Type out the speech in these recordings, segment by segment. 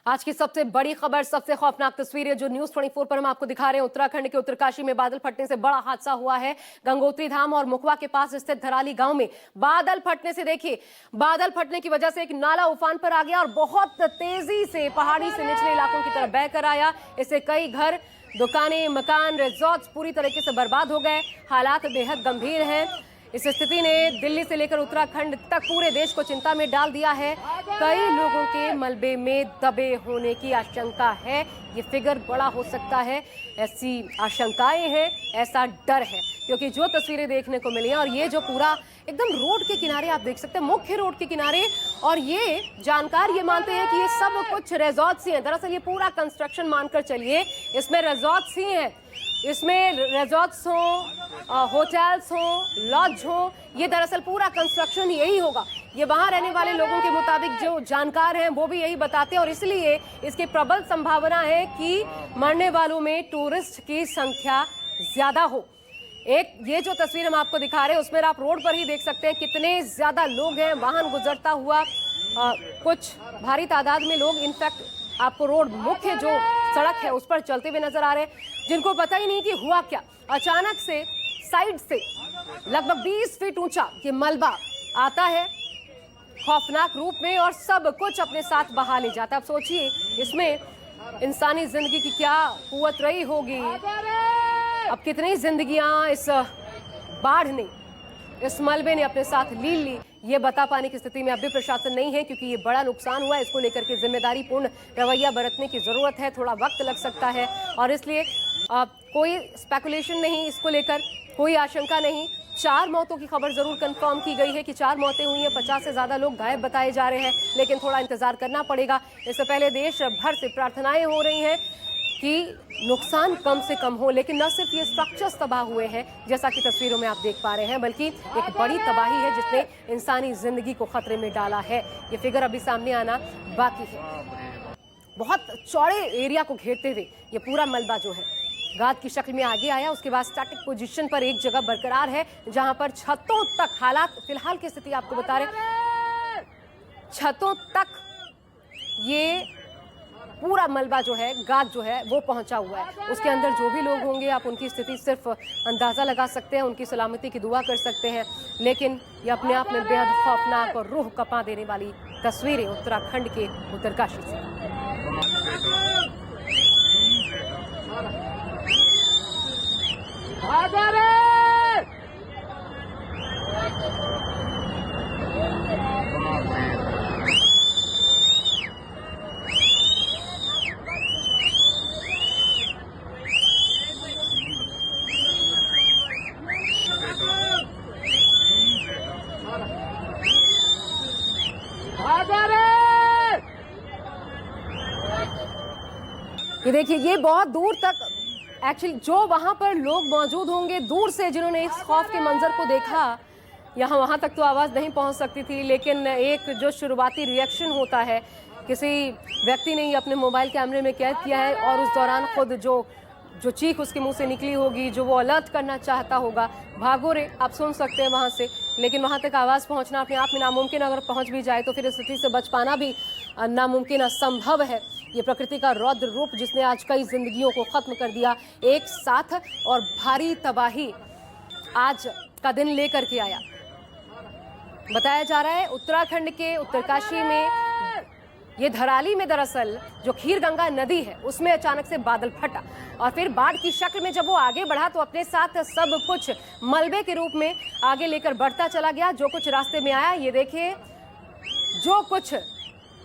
आज की सबसे बड़ी खबर, सबसे खौफनाक तस्वीरें जो न्यूज 24 पर हम आपको दिखा रहे हैं। उत्तराखंड के उत्तरकाशी में बादल फटने से बड़ा हादसा हुआ है। गंगोत्री धाम और मुखवा के पास स्थित धराली गांव में बादल फटने से देखिए, बादल फटने की वजह से एक नाला उफान पर आ गया और बहुत तेजी से पहाड़ी से निचले इलाकों की तरफ बहकर आया। इससे कई घर, दुकानें, मकान, रिजॉर्ट्स पूरी तरीके से बर्बाद हो गए। हालात बेहद गंभीर हैं। इस स्थिति ने दिल्ली से लेकर उत्तराखंड तक पूरे देश को चिंता में डाल दिया है। कई लोगों के मलबे में दबे होने की आशंका है। ये फिगर बड़ा हो सकता है, ऐसी आशंकाएं हैं, ऐसा डर है, क्योंकि जो तस्वीरें देखने को मिली हैं और ये जो पूरा एकदम रोड के किनारे आप देख सकते हैं, मुख्य रोड के किनारे, और ये जानकार ये मानते हैं कि ये सब कुछ रिजॉर्ट्स ही हैं। दरअसल ये पूरा कंस्ट्रक्शन मानकर चलिए, इसमें रिजॉर्ट्स ही हैं। इसमें रिजॉर्ट्स हो, होटल्स हो, लॉज हो, ये दरअसल पूरा कंस्ट्रक्शन यही होगा। ये वहां रहने वाले लोगों के मुताबिक जो जानकार हैं वो भी यही बताते हैं, और इसलिए इसकी प्रबल संभावना है कि मरने वालों में टूरिस्ट की संख्या ज्यादा हो। एक ये जो तस्वीर हम आपको दिखा रहे हैं उसमें आप रोड पर ही देख सकते हैं कितने ज्यादा लोग हैं, वाहन गुजरता हुआ, कुछ भारी तादाद में लोग इनफैक्ट आपको रोड, मुख्य जो सड़क है उस पर चलते हुए नजर आ रहे हैं, जिनको पता ही नहीं कि हुआ क्या। अचानक से साइड से लगभग 20 फीट ऊंचा ये मलबा आता है खौफनाक रूप में और सब कुछ अपने साथ बहा ले जाता है। अब सोचिए इसमें इंसानी जिंदगी की क्या कुव्वत रही होगी। अब कितनी जिंदगियां इस बाढ़ ने, इस मलबे ने अपने साथ ली, ये बता पाने की स्थिति में अब भी प्रशासन नहीं है, क्योंकि ये बड़ा नुकसान हुआ है। इसको लेकर के जिम्मेदारी पूर्ण रवैया बरतने की जरूरत है। थोड़ा वक्त लग सकता है और इसलिए कोई स्पेकुलेशन नहीं, इसको लेकर कोई आशंका नहीं। 4 मौतों की खबर जरूर कंफर्म की गई है कि 4 मौतें हुई हैं। 50 से ज्यादा लोग घायल बताए जा रहे हैं, लेकिन थोड़ा इंतजार करना पड़ेगा। इससे पहले देश भर से प्रार्थनाएं हो रही हैं कि नुकसान कम से कम हो। लेकिन न सिर्फ ये स्ट्रक्चर्स तबाह हुए हैं जैसा कि तस्वीरों में आप देख पा रहे हैं, बल्कि एक बड़ी तबाही है जिसने इंसानी जिंदगी को खतरे में डाला है। ये फिगर अभी सामने आना बाकी है। बहुत चौड़े एरिया को घेरते हुए ये पूरा मलबा जो है गाद की शक्ल में आगे आया। उसके बाद स्टैटिक पोजीशन पर एक जगह बरकरार है, जहां पर छतों तक, हालात फिलहाल की स्थिति आपको बता रहे, छतों तक ये पूरा मलबा जो है, गाद जो है वो पहुंचा हुआ है। उसके अंदर जो भी लोग होंगे आप उनकी स्थिति सिर्फ अंदाजा लगा सकते हैं, उनकी सलामती की दुआ कर सकते हैं। लेकिन ये अपने आप में बेहद खौफनाक और रूह कंपा देने वाली तस्वीरें उत्तराखंड के उत्तरकाशी से। ये देखिए, ये बहुत दूर तक एक्चुअली जो वहां पर लोग मौजूद होंगे, दूर से जिन्होंने इस खौफ के मंजर को देखा, यहाँ वहां तक तो आवाज नहीं पहुंच सकती थी, लेकिन एक जो शुरुआती रिएक्शन होता है, किसी व्यक्ति ने ही अपने मोबाइल कैमरे में कैद किया है और उस दौरान खुद जो चीख उसके मुंह से निकली होगी, जो वो अलर्ट करना चाहता होगा, भागो रे, आप सुन सकते हैं वहां से, लेकिन वहां तक आवाज पहुंचना अपने आप में नामुमकिन। अगर पहुंच भी जाए तो फिर इस स्थिति से बच पाना भी नामुमकिन, असंभव है। ये प्रकृति का रौद्र रूप जिसने आज कई जिंदगियों को खत्म कर दिया एक साथ, और भारी तबाही आज का दिन लेकर के आया। बताया जा रहा है उत्तराखंड के उत्तरकाशी में, ये धराली में दरअसल जो खीर गंगा नदी है उसमें अचानक से बादल फटा और फिर बाढ़ की शक्ल में जब वो आगे बढ़ा तो अपने साथ सब कुछ मलबे के रूप में आगे लेकर बढ़ता चला गया। जो कुछ रास्ते में आया, ये देखिए, जो कुछ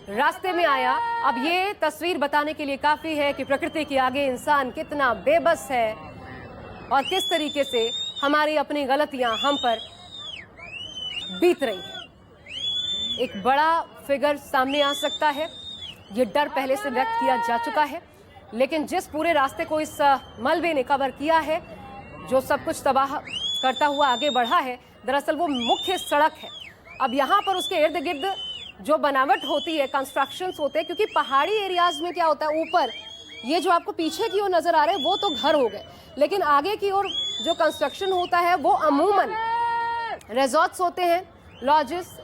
रास्ते में आया। अब ये तस्वीर बताने के लिए काफी है कि प्रकृति के आगे इंसान कितना बेबस है और किस तरीके से हमारी अपनी गलतियां हम पर बीत रही है। एक बड़ा फिगर सामने आ सकता है, ये डर पहले से व्यक्त किया जा चुका है, लेकिन जिस पूरे रास्ते को इस मलबे ने कवर किया है, जो सब कुछ तबाह करता हुआ आगे बढ़ा है, दरअसल वो मुख्य सड़क है। अब यहाँ पर उसके इर्द गिर्द जो बनावट होती है, कंस्ट्रक्शंस होते हैं, क्योंकि पहाड़ी एरियाज में क्या होता है, ऊपर ये जो आपको पीछे की ओर नजर आ रहे हैं वो तो घर हो गए, लेकिन आगे की ओर जो कंस्ट्रक्शन होता है वो अमूमन रिजॉर्ट्स होते हैं, लॉजेस,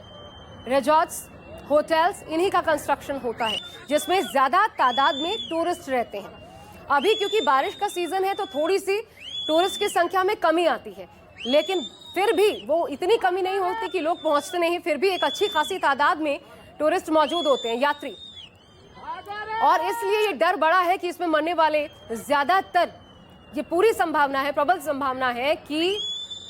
रिजॉर्ट्स, होटल्स, इन्हीं का कंस्ट्रक्शन होता है जिसमें ज्यादा तादाद में टूरिस्ट रहते हैं। अभी क्योंकि बारिश का सीजन है तो थोड़ी सी टूरिस्ट की संख्या में कमी आती है, लेकिन फिर भी वो इतनी कमी नहीं होती कि लोग पहुंचते नहीं, फिर भी एक अच्छी खासी तादाद में टूरिस्ट मौजूद होते हैं, यात्री। और इसलिए ये डर बड़ा है कि इसमें मरने वाले ज्यादातर, ये पूरी संभावना है, प्रबल संभावना है कि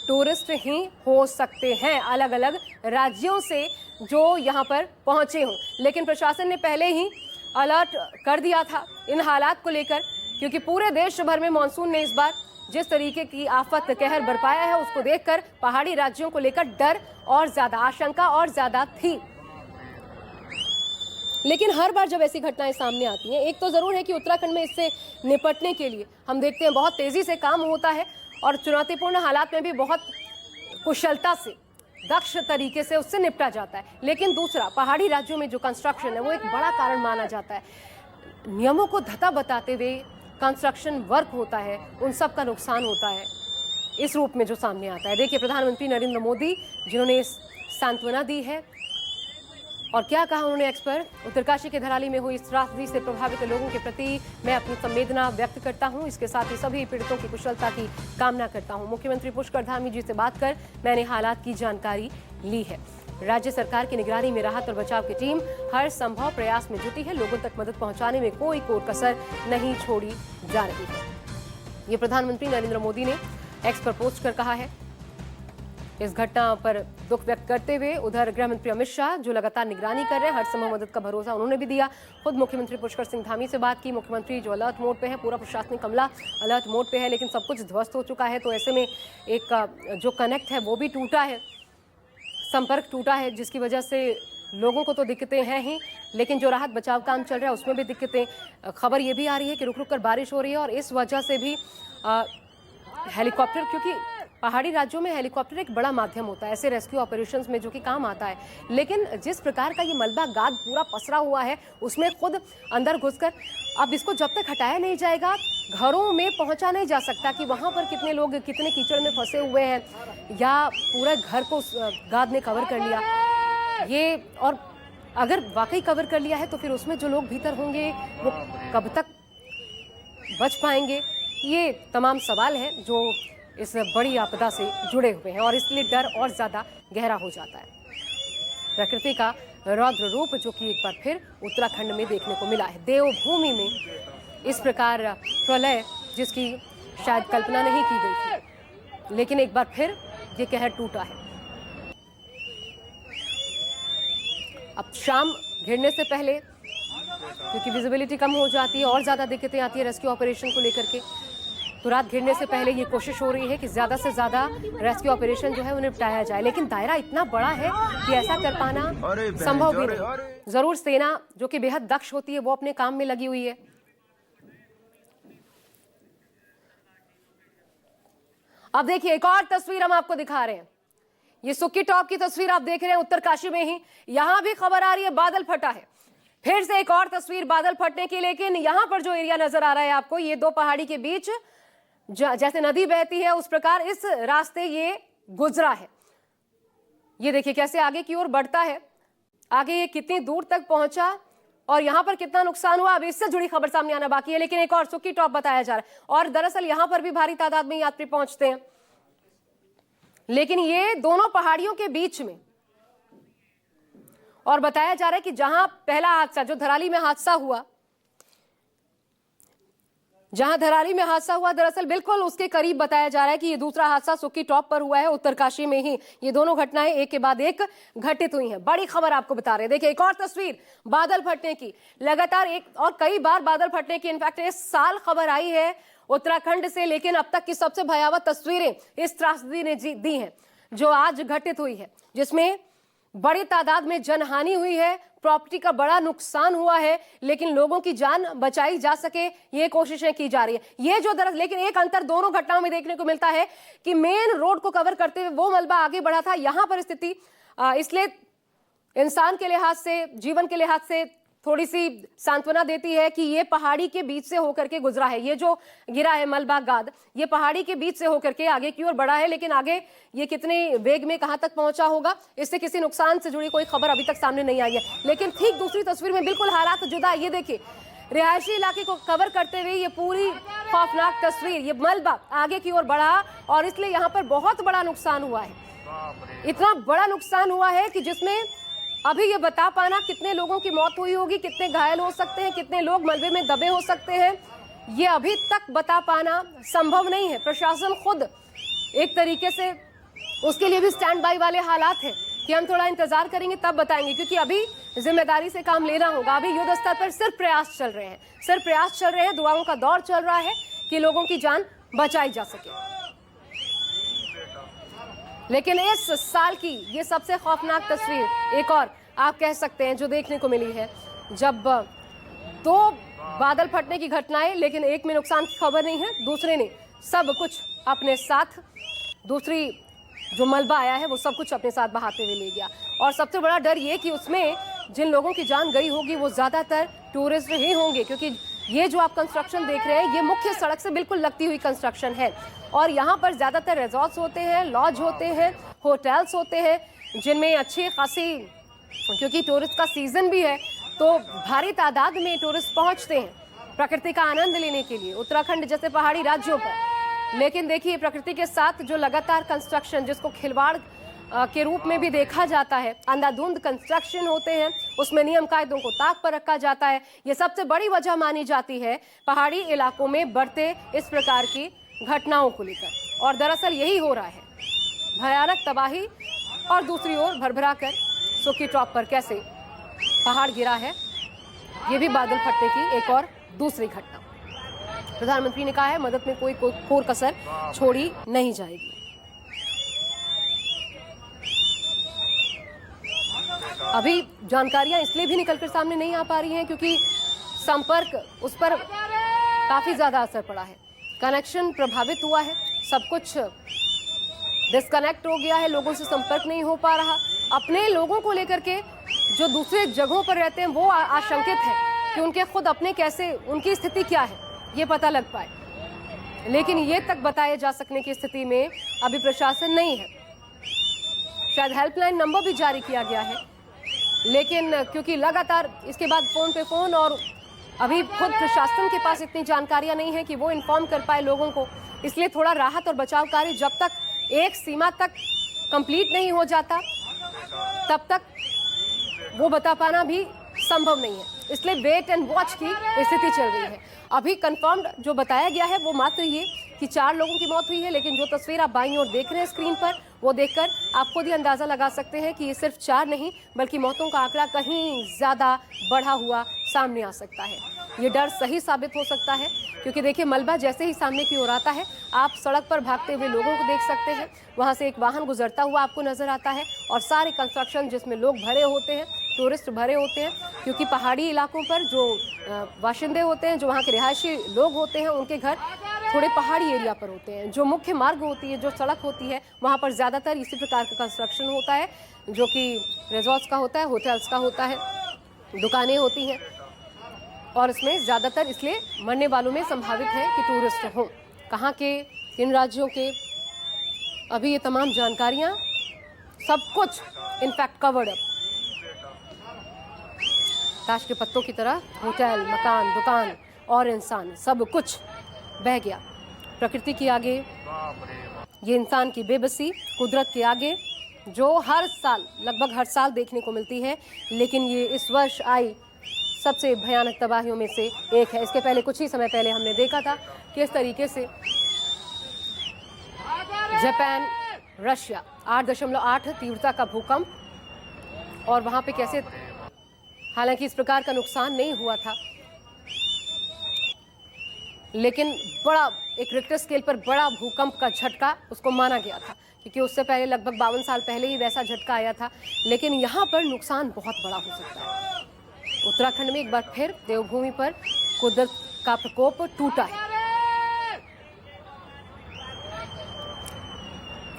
टूरिस्ट ही हो सकते हैं अलग अलग राज्यों से जो यहाँ पर पहुंचे हों। लेकिन प्रशासन ने पहले ही अलर्ट कर दिया था इन हालात को लेकर, क्योंकि पूरे देश भर में मानसून ने इस बार जिस तरीके की आफत कहर बरपाया है उसको देखकर पहाड़ी राज्यों को लेकर डर और ज्यादा, आशंका और ज्यादा थी। लेकिन हर बार जब ऐसी घटनाएं सामने आती हैं, एक तो जरूर है कि उत्तराखंड में इससे निपटने के लिए हम देखते हैं बहुत तेजी से काम होता है और चुनौतीपूर्ण हालात में भी बहुत कुशलता से, दक्ष तरीके से उससे निपटा जाता है। लेकिन दूसरा, पहाड़ी राज्यों में जो कंस्ट्रक्शन है वो एक बड़ा कारण माना जाता है। नियमों को धता बताते हुए कंस्ट्रक्शन वर्क होता है, उन सब का नुकसान होता है इस रूप में जो सामने आता है। देखिए प्रधानमंत्री नरेंद्र मोदी जिन्होंने सांत्वना दी है और क्या कहा उन्होंने एक्सपर्ट। उत्तरकाशी के धराली में हुई इस त्रासदी से प्रभावित लोगों के प्रति मैं अपनी संवेदना व्यक्त करता हूं, इसके साथ ही सभी पीड़ितों की कुशलता की कामना करता हूं। मुख्यमंत्री पुष्कर धामी जी से बात कर मैंने हालात की जानकारी ली है। राज्य सरकार की निगरानी में राहत और बचाव की टीम हर संभव प्रयास में जुटी है, लोगों तक मदद पहुंचाने में कोई कसर नहीं छोड़ी जा रही है। ये प्रधानमंत्री नरेंद्र मोदी ने एक्स पर पोस्ट कर कहा है। इस घटना पर दुख व्यक्त करते हुए उधर गृह मंत्री अमित शाह जो लगातार निगरानी कर रहे हैं, हर संभव मदद का भरोसा उन्होंने भी दिया। खुद मुख्यमंत्री पुष्कर सिंह धामी से बात की। मुख्यमंत्री जो अलर्ट मोड पे है, पूरा प्रशासनिक अमला अलर्ट मोड पे है, लेकिन सब कुछ ध्वस्त हो चुका है। तो ऐसे में एक जो कनेक्ट है वो भी टूटा है, संपर्क टूटा है, जिसकी वजह से लोगों को तो दिक्कतें हैं ही, लेकिन जो राहत बचाव काम चल रहा है उसमें भी दिक्कतें। खबर ये भी आ रही है कि रुक रुक कर बारिश हो रही है और इस वजह से भी हेलीकॉप्टर, क्योंकि पहाड़ी राज्यों में हेलीकॉप्टर एक बड़ा माध्यम होता है ऐसे रेस्क्यू ऑपरेशंस में जो कि काम आता है, लेकिन जिस प्रकार का ये मलबा गाद पूरा पसरा हुआ है उसमें खुद अंदर घुसकर अब इसको जब तक हटाया नहीं जाएगा घरों में पहुंचा नहीं जा सकता कि वहां पर कितने लोग कितने कीचड़ में फंसे हुए हैं या पूरा घर को गाद ने कवर कर लिया ये, और अगर वाकई कवर कर लिया है तो फिर उसमें जो लोग भीतर होंगे वो कब तक बच पाएंगे, ये तमाम सवाल हैं जो इस बड़ी आपदा से जुड़े हुए हैं और इसलिए डर और ज्यादा गहरा हो जाता है। प्रकृति का रौद्र रूप जो कि एक बार फिर उत्तराखंड में देखने को मिला है। देवभूमि में इस प्रकार प्रलय जिसकी शायद कल्पना नहीं की गई थी, लेकिन एक बार फिर ये कहर टूटा है। अब शाम घिरने से पहले क्योंकि विजिबिलिटी कम हो जाती है और ज्यादा दिक्कतें आती है रेस्क्यू ऑपरेशन को लेकर के, तो रात घिरने से पहले ये कोशिश हो रही है कि ज्यादा से ज्यादा रेस्क्यू ऑपरेशन जो है उन्हें निपटाया जाए, लेकिन दायरा इतना बड़ा है कि ऐसा कर पाना संभव भी नहीं। जरूर सेना जो कि बेहद दक्ष होती है वो अपने काम में लगी हुई है। अब देखिए एक और तस्वीर हम आपको दिखा रहे हैं, ये सुक्की टॉप की तस्वीर आप देख रहे हैं उत्तरकाशी में ही। यहां भी खबर आ रही है बादल फटा है, फिर से एक और तस्वीर बादल फटने की, लेकिन यहां पर जो एरिया नजर आ रहा है आपको, ये दो पहाड़ी के बीच जैसे नदी बहती है उस प्रकार इस रास्ते ये गुजरा है। ये देखिए कैसे आगे की ओर बढ़ता है, आगे ये कितनी दूर तक पहुंचा और यहां पर कितना नुकसान हुआ, अब इससे जुड़ी खबर सामने आना बाकी है। लेकिन एक और सुक्की टॉप बताया जा रहा है और दरअसल यहां पर भी भारी तादाद में यात्री पहुंचते हैं, लेकिन ये दोनों पहाड़ियों के बीच में, और बताया जा रहा है कि जहां पहला हादसा जो धराली में हादसा हुआ, जहां धराली में हादसा हुआ दरअसल बिल्कुल उसके करीब बताया जा रहा है कि ये दूसरा हादसा सुक्की टॉप पर हुआ है उत्तरकाशी में ही। ये दोनों घटनाएं एक के बाद एक घटित हुई हैं। बड़ी खबर आपको बता रहे हैं। देखिए एक और तस्वीर बादल फटने की, लगातार एक और कई बार बादल फटने की इनफैक्ट इस साल खबर आई है उत्तराखंड से, लेकिन अब तक की सबसे भयावह तस्वीरें इस त्रासदी ने दी हैं जो आज घटित हुई है, जिसमें बड़ी तादाद में जनहानि हुई है, प्रॉपर्टी का बड़ा नुकसान हुआ है, लेकिन लोगों की जान बचाई जा सके ये कोशिशें की जा रही है। ये जो दरअसल, लेकिन एक अंतर दोनों घटनाओं में देखने को मिलता है कि मेन रोड को कवर करते हुए वो मलबा आगे बढ़ा था, यहां पर स्थिति इसलिए इंसान के लिहाज से, जीवन के लिहाज से थोड़ी सी सांत्वना देती है कि ये पहाड़ी के बीच से होकर के गुजरा है। ये जो गिरा है मलबा गाद, ये पहाड़ी के बीच से होकर के आगे की ओर बढ़ा है, लेकिन आगे ये कितने वेग में कहां तक पहुंचा होगा, इससे किसी नुकसान से जुड़ी कोई खबर अभी तक सामने नहीं आई है। लेकिन ठीक दूसरी तस्वीर में बिल्कुल हालात जुदा है। ये देखिए, रिहायशी इलाके को कवर करते हुए ये पूरी खौफनाक तस्वीर, ये मलबा आगे की ओर बढ़ा और इसलिए यहाँ पर बहुत बड़ा नुकसान हुआ है। इतना बड़ा नुकसान हुआ है कि जिसमें अभी ये बता पाना कितने लोगों की मौत हुई होगी, कितने घायल हो सकते हैं, कितने लोग मलबे में दबे हो सकते हैं, ये अभी तक बता पाना संभव नहीं है। प्रशासन खुद एक तरीके से उसके लिए भी स्टैंड बाई वाले हालात हैं कि हम थोड़ा इंतजार करेंगे तब बताएंगे, क्योंकि अभी जिम्मेदारी से काम लेना होगा। अभी युद्ध स्तर पर सिर्फ प्रयास चल रहे हैं, सिर्फ प्रयास चल रहे हैं, दुआओं का दौर चल रहा है कि लोगों की जान बचाई जा सके। लेकिन इस साल की ये सबसे खौफनाक तस्वीर एक और आप कह सकते हैं जो देखने को मिली है, जब दो बादल फटने की घटनाएं, लेकिन एक में नुकसान की खबर नहीं है, दूसरे ने सब कुछ अपने साथ, दूसरी जो मलबा आया है वो सब कुछ अपने साथ बहाते हुए ले गया। और सबसे बड़ा डर ये कि उसमें जिन लोगों की जान गई होगी वो ज्यादातर टूरिस्ट ही होंगे, क्योंकि ये जो आप कंस्ट्रक्शन देख रहे हैं ये मुख्य सड़क से बिल्कुल लगती हुई कंस्ट्रक्शन है और यहाँ पर ज्यादातर रिजॉर्ट्स होते हैं, लॉज होते हैं, होटल्स होते हैं, जिनमें अच्छी खासी, क्योंकि टूरिस्ट का सीजन भी है तो भारी तादाद में टूरिस्ट पहुंचते हैं प्रकृति का आनंद लेने के लिए उत्तराखंड जैसे पहाड़ी राज्यों पर। लेकिन देखिए, प्रकृति के साथ जो लगातार कंस्ट्रक्शन, जिसको खिलवाड़ के रूप में भी देखा जाता है, अंधाधुंध कंस्ट्रक्शन होते हैं, उसमें नियम कायदों को ताक पर रखा जाता है, ये सबसे बड़ी वजह मानी जाती है पहाड़ी इलाकों में बढ़ते इस प्रकार की घटनाओं को लेकर। और दरअसल यही हो रहा है, भयानक तबाही और दूसरी ओर भरभरा कर सुखी टॉप पर कैसे पहाड़ गिरा है, ये भी बादल फटने की एक और दूसरी घटना। प्रधानमंत्री ने कहा है मदद में कोई कोर कसर छोड़ी नहीं जाएगी। अभी जानकारियां इसलिए भी निकलकर सामने नहीं आ पा रही हैं क्योंकि संपर्क, उस पर काफी ज्यादा असर पड़ा है, कनेक्शन प्रभावित हुआ है, सब कुछ डिस्कनेक्ट हो गया है, लोगों से संपर्क नहीं हो पा रहा। अपने लोगों को लेकर के जो दूसरे जगहों पर रहते हैं वो आशंकित है कि उनके खुद अपने कैसे, उनकी स्थिति क्या है ये पता लग पाए, लेकिन ये तक बताए जा सकने की स्थिति में अभी प्रशासन नहीं है। शायद हेल्पलाइन नंबर भी जारी किया गया है, लेकिन क्योंकि लगातार इसके बाद फोन पे फोन और अभी खुद प्रशासन के पास इतनी जानकारियां नहीं है कि वो इन्फॉर्म कर पाए लोगों को, इसलिए थोड़ा राहत और बचाव कार्य जब तक एक सीमा तक कंप्लीट नहीं हो जाता तब तक वो बता पाना भी संभव नहीं है, इसलिए वेट एंड वॉच की स्थिति चल रही है। अभी कंफर्म्ड जो बताया गया है वो मात्र ये कि 4 लोगों की मौत हुई है, लेकिन जो तस्वीर आप बाईं ओर देख रहे हैं स्क्रीन पर, वो देखकर आप खुद ही अंदाजा लगा सकते हैं कि ये सिर्फ 4 नहीं बल्कि मौतों का आंकड़ा कहीं ज्यादा बढ़ा हुआ सामने आ सकता है। ये डर सही साबित हो सकता है क्योंकि देखिए, मलबा जैसे ही सामने की ओर आता है आप सड़क पर भागते हुए लोगों को देख सकते हैं, वहां से एक वाहन गुजरता हुआ आपको नजर आता है और सारे कंस्ट्रक्शन जिसमें लोग भरे होते हैं, टूरिस्ट भरे होते हैं, क्योंकि पहाड़ी इलाकों पर जो बाशिंदे होते हैं, जो वहाँ के रिहायशी लोग होते हैं, उनके घर थोड़े पहाड़ी एरिया पर होते हैं। जो मुख्य मार्ग होती है, जो सड़क होती है, वहाँ पर ज़्यादातर इसी प्रकार का कंस्ट्रक्शन होता है, जो कि रिजॉर्ट्स का होता है, होटल्स का होता है, दुकानें होती हैं और इसमें ज़्यादातर इसलिए मरने वालों में संभावित है कि टूरिस्ट हों। कहाँ के, किन राज्यों के, अभी ये तमाम जानकारियाँ सब कुछ इनफैक्ट कवर्ड अप, ताश के पत्तों की तरह होटल, मकान, दुकान और इंसान सब कुछ बह गया। प्रकृति के आगे ये इंसान की बेबसी, कुदरत के आगे जो हर साल, लगभग हर साल देखने को मिलती है, लेकिन ये इस वर्ष आई सबसे भयानक तबाहियों में से एक है। इसके पहले कुछ ही समय पहले हमने देखा था कि इस तरीके से जापान, रशिया 8.8 तीव्रता का भूकंप और वहां पे कैसे, हालांकि इस प्रकार का नुकसान नहीं हुआ था, लेकिन बड़ा एक रिक्टर स्केल पर बड़ा भूकंप का झटका उसको माना गया था, क्योंकि उससे पहले लगभग 52 साल पहले ही वैसा झटका आया था। लेकिन यहाँ पर नुकसान बहुत बड़ा हो सकता है। उत्तराखंड में एक बार फिर देवभूमि पर कुदरत का प्रकोप टूटा है।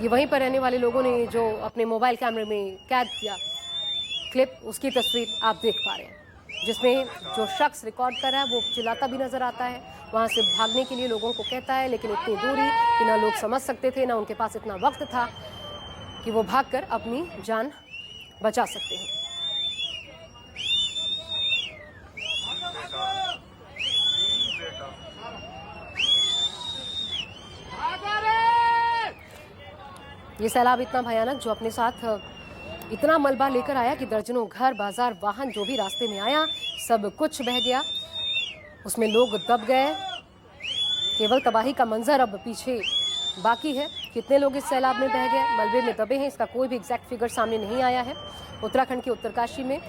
ये वहीं पर रहने वाले लोगों ने जो अपने मोबाइल कैमरे में कैद किया क्लिप, उसकी तस्वीर आप देख पा रहे हैं। जिसमें जो शख्स रिकॉर्ड कर रहा है वो चिल्लाता भी नजर आता है, वहां से भागने के लिए लोगों को कहता है, लेकिन इतनी दूरी कि ना लोग समझ सकते थे, ना उनके पास इतना वक्त था कि वो भागकर अपनी जान बचा सकते हैं। ये सैलाब इतना भयानक जो अपने साथ इतना मलबा लेकर आया कि दर्जनों घर, बाजार, वाहन जो भी रास्ते में आया सब कुछ बह गया, उसमें लोग दब गए। केवल तबाही का मंजर अब पीछे बाकी है। कितने लोग इस सैलाब में बह गए, मलबे में दबे हैं, इसका कोई भी एग्जैक्ट फिगर सामने नहीं आया है। उत्तराखंड के उत्तरकाशी में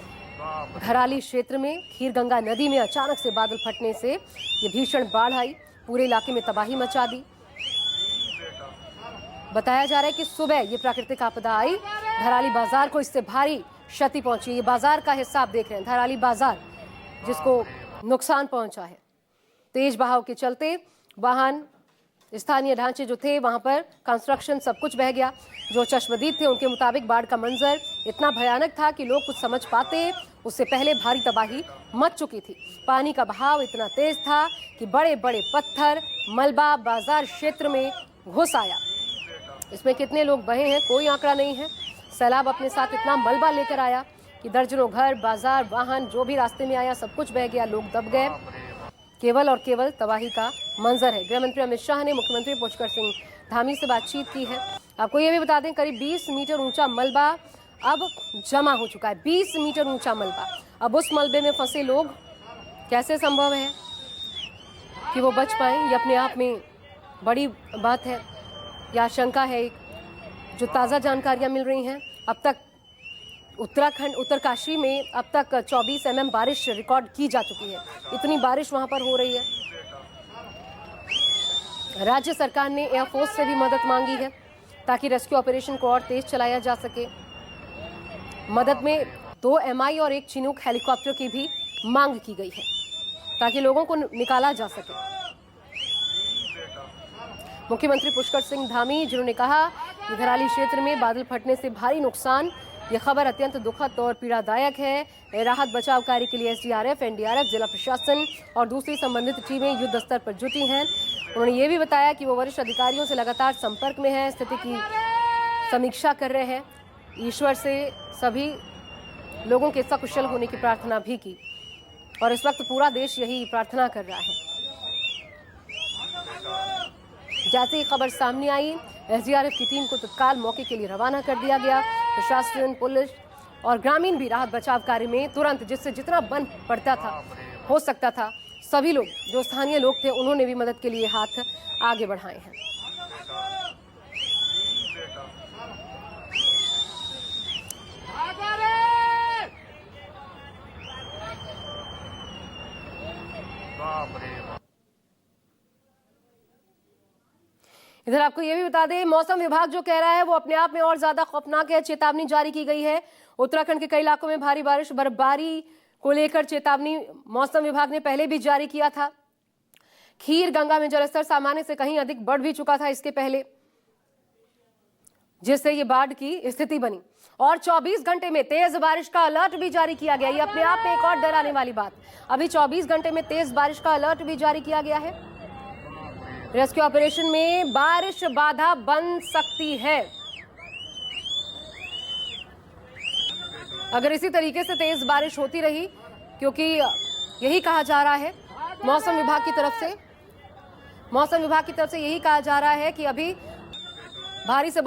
धराली क्षेत्र में खीरगंगा नदी में अचानक से बादल फटने से ये भीषण बाढ़ आई, पूरे इलाके में तबाही मचा दी। बताया जा रहा है कि सुबह ये प्राकृतिक आपदा आई, धराली बाजार को इससे भारी क्षति पहुंची। ये बाजार का हिस्सा आप देख रहे हैं, धराली बाजार, जिसको नुकसान पहुंचा है। तेज बहाव के चलते वाहन, स्थानीय ढांचे जो थे वहां पर कंस्ट्रक्शन सब कुछ बह गया। जो चश्मदीद थे उनके मुताबिक बाढ़ का मंजर इतना भयानक था कि लोग कुछ समझ पाते उससे पहले भारी तबाही मच चुकी थी। पानी का बहाव इतना तेज था कि बड़े बड़े पत्थर, मलबा बाजार क्षेत्र में घुस आया। इसमें कितने लोग बहे हैं कोई आंकड़ा नहीं है। सैलाब अपने साथ इतना मलबा लेकर आया कि दर्जनों घर, बाजार, वाहन जो भी रास्ते में आया सब कुछ बह गया, लोग दब गए। केवल और केवल तबाही का मंजर है। गृह मंत्री अमित शाह ने मुख्यमंत्री पुष्कर सिंह धामी से बातचीत की है। आपको ये भी बता दें, करीब 20 मीटर ऊंचा मलबा अब जमा हो चुका है। 20 मीटर ऊंचा मलबा। अब उस मलबे में फंसे लोग कैसे संभव है कि वो बच पाए, ये अपने आप में बड़ी बात है या आशंका है। जो ताज़ा जानकारियां मिल रही हैं, अब तक उत्तराखंड, उत्तरकाशी में अब तक 24 mm बारिश रिकॉर्ड की जा चुकी है। इतनी बारिश वहां पर हो रही है। राज्य सरकार ने एयरफोर्स से भी मदद मांगी है ताकि रेस्क्यू ऑपरेशन को और तेज चलाया जा सके। मदद में 2 MI और 1 चिनूक हेलीकॉप्टर की भी मांग की गई है ताकि लोगों को निकाला जा सके। मुख्यमंत्री पुष्कर सिंह धामी, जिन्होंने कहा कि धराली क्षेत्र में बादल फटने से भारी नुकसान, यह खबर अत्यंत दुखद और पीड़ादायक है। राहत बचाव कार्य के लिए SDRF, NDRF, जिला प्रशासन और दूसरी संबंधित टीमें युद्ध स्तर पर जुटी हैं। उन्होंने ये भी बताया कि वो वरिष्ठ अधिकारियों से लगातार संपर्क में हैं, स्थिति की समीक्षा कर रहे हैं। ईश्वर से सभी लोगों के सकुशल होने की प्रार्थना भी की और इस वक्त पूरा देश यही प्रार्थना कर रहा है। जैसे ही खबर सामने आई, SDRF की टीम को तत्काल मौके के लिए रवाना कर दिया गया। प्रशासन, पुलिस और ग्रामीण भी राहत बचाव कार्य में तुरंत, जिससे जितना बन पड़ता था, हो सकता था, सभी लोग जो स्थानीय लोग थे उन्होंने भी मदद के लिए हाथ आगे बढ़ाए हैं। इधर आपको ये भी बता दें, मौसम विभाग जो कह रहा है वो अपने आप में और ज्यादा खौफनाक है। चेतावनी जारी की गई है। उत्तराखंड के कई इलाकों में भारी बारिश, बर्फबारी को लेकर चेतावनी मौसम विभाग ने पहले भी जारी किया था। खीर गंगा में जलस्तर सामान्य से कहीं अधिक बढ़ भी चुका था इसके पहले, जिससे ये बाढ़ की स्थिति बनी। और 24 घंटे में तेज बारिश का अलर्ट भी जारी किया गया। ये अपने आप में एक और डराने वाली बात। अभी 24 घंटे में तेज बारिश का अलर्ट भी जारी किया गया है। रेस्क्यू ऑपरेशन में बारिश बाधा बन सकती है। अगर इसी तरीके से तेज बारिश होती रही, क्योंकि यही कहा जा रहा है मौसम विभाग की तरफ से यही कहा जा रहा है कि अभी भारी से